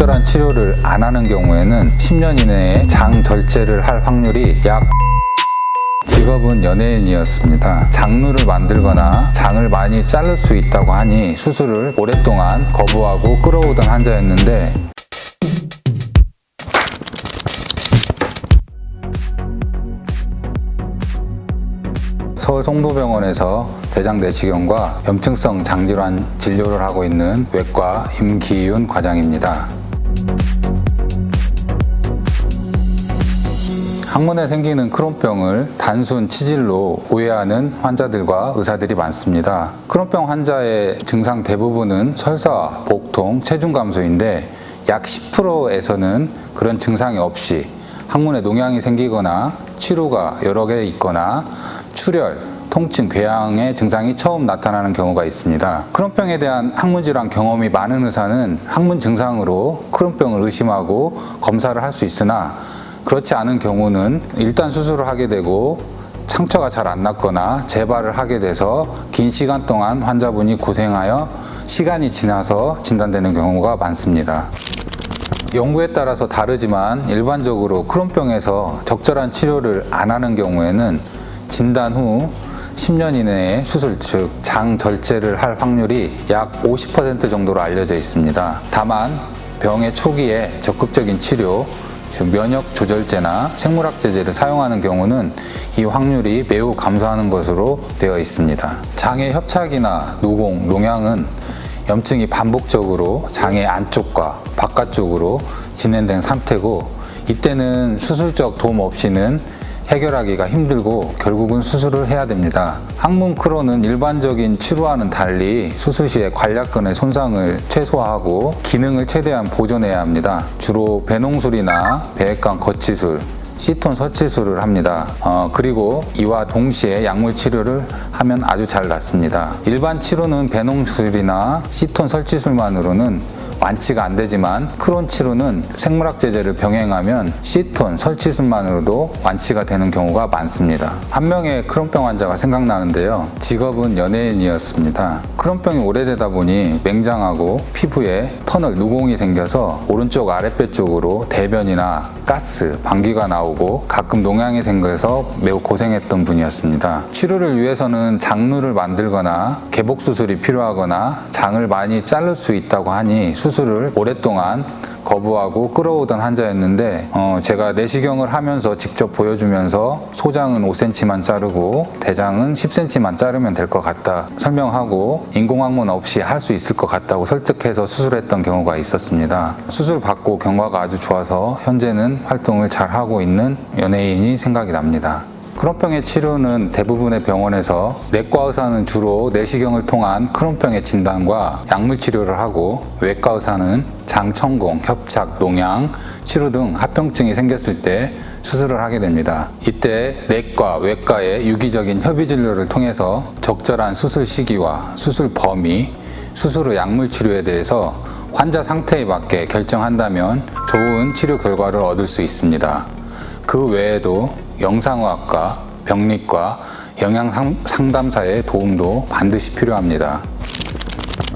적절한 치료를 안 하는 경우에는 10년 이내에 장 절제를 할 확률이 약 직업은 연예인이었습니다. 장르를 만들거나 장을 많이 자를 수 있다고 하니 수술을 오랫동안 거부하고 끌어오던 환자였는데 서울 송도병원에서 대장 내시경과 염증성 장질환 진료를 하고 있는 외과 임기윤 과장입니다. 항문에 생기는 크론병을 단순 치질로 오해하는 환자들과 의사들이 많습니다. 크론병 환자의 증상 대부분은 설사, 복통, 체중 감소인데 약 10%에서는 그런 증상이 없이 항문에 농양이 생기거나 치루가 여러 개 있거나 출혈, 통증, 궤양의 증상이 처음 나타나는 경우가 있습니다. 크론병에 대한 항문 질환 경험이 많은 의사는 항문 증상으로 크론병을 의심하고 검사를 할 수 있으나 그렇지 않은 경우는 일단 수술을 하게 되고 상처가 잘 안 낫거나 재발을 하게 돼서 긴 시간 동안 환자분이 고생하여 시간이 지나서 진단되는 경우가 많습니다. 연구에 따라서 다르지만 일반적으로 크론병에서 적절한 치료를 안 하는 경우에는 진단 후 10년 이내에 수술, 즉 장 절제를 할 확률이 약 50% 정도로 알려져 있습니다. 다만 병의 초기에 적극적인 치료, 즉 면역 조절제나 생물학 제제를 사용하는 경우는 이 확률이 매우 감소하는 것으로 되어 있습니다. 장의 협착이나 누공, 농양은 염증이 반복적으로 장의 안쪽과 바깥쪽으로 진행된 상태고 이때는 수술적 도움 없이는 해결하기가 힘들고 결국은 수술을 해야 됩니다. 항문 크론은 일반적인 치료와는 달리 수술 시에 관략근의 손상을 최소화하고 기능을 최대한 보존해야 합니다. 주로 배농술이나 배액관 거치술, 시톤 설치술을 합니다. 그리고 이와 동시에 약물 치료를 하면 아주 잘 낫습니다. 일반 치료는 배농술이나 시톤 설치술만으로는 완치가 안 되지만 크론 치료는 생물학 제제를 병행하면 시톤 설치술만으로도 완치가 되는 경우가 많습니다. 한 명의 크론병 환자가 생각나는데요. 직업은 연예인이었습니다. 크론병이 오래되다 보니 맹장하고 피부에 터널, 누공이 생겨서 오른쪽 아랫배 쪽으로 대변이나 가스, 방귀가 나오고 가끔 농양이 생겨서 매우 고생했던 분이었습니다. 치료를 위해서는 장루를 만들거나 개복 수술이 필요하거나 장을 많이 자를 수 있다고 하니 수술을 오랫동안 거부하고 끌어오던 환자였는데 제가 내시경을 하면서 직접 보여주면서 소장은 5cm만 자르고 대장은 10cm만 자르면 될 것 같다 설명하고 인공항문 없이 할 수 있을 것 같다고 설득해서 수술했던 경우가 있었습니다. 수술 받고 경과가 아주 좋아서 현재는 활동을 잘 하고 있는 연예인이 생각이 납니다. 크론병의 치료는 대부분의 병원에서 내과 의사는 주로 내시경을 통한 크론병의 진단과 약물 치료를 하고 외과 의사는 장 천공, 협착, 농양, 치루 등 합병증이 생겼을 때 수술을 하게 됩니다. 이때 내과, 외과의 유기적인 협의 진료를 통해서 적절한 수술 시기와 수술 범위, 수술 후 약물 치료에 대해서 환자 상태에 맞게 결정한다면 좋은 치료 결과를 얻을 수 있습니다. 그 외에도 영상의학과, 병리과, 영양상담사의 도움도 반드시 필요합니다.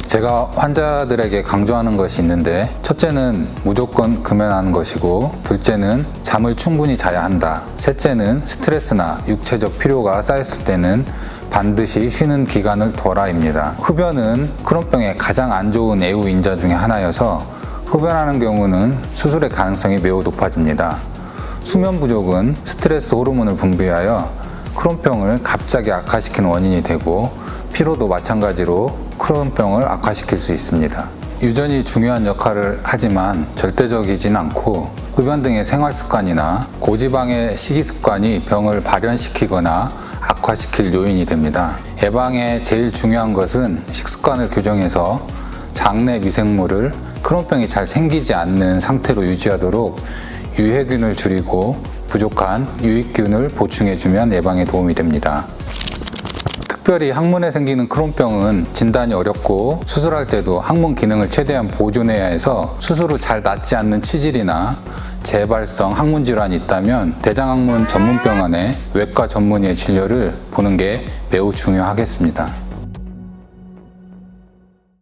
제가 환자들에게 강조하는 것이 있는데 첫째는 무조건 금연하는 것이고 둘째는 잠을 충분히 자야 한다. 셋째는 스트레스나 육체적 피로가 쌓였을 때는 반드시 쉬는 기간을 둬라입니다. 흡연은 크론병의 가장 안 좋은 애우 인자 중에 하나여서 흡연하는 경우는 수술의 가능성이 매우 높아집니다. 수면 부족은 스트레스 호르몬을 분비하여 크론병을 갑자기 악화시키는 원인이 되고 피로도 마찬가지로 크론병을 악화시킬 수 있습니다. 유전이 중요한 역할을 하지만 절대적이진 않고 흡연 등의 생활습관이나 고지방의 식이습관이 병을 발현시키거나 악화시킬 요인이 됩니다. 예방에 제일 중요한 것은 식습관을 교정해서 장내 미생물을 크론병이 잘 생기지 않는 상태로 유지하도록 유해균을 줄이고 부족한 유익균을 보충해주면 예방에 도움이 됩니다. 특별히 항문에 생기는 크론병은 진단이 어렵고 수술할 때도 항문 기능을 최대한 보존해야 해서 수술 후 잘 낫지 않는 치질이나 재발성 항문 질환이 있다면 대장항문 전문병원의 외과 전문의의 진료를 보는 게 매우 중요하겠습니다.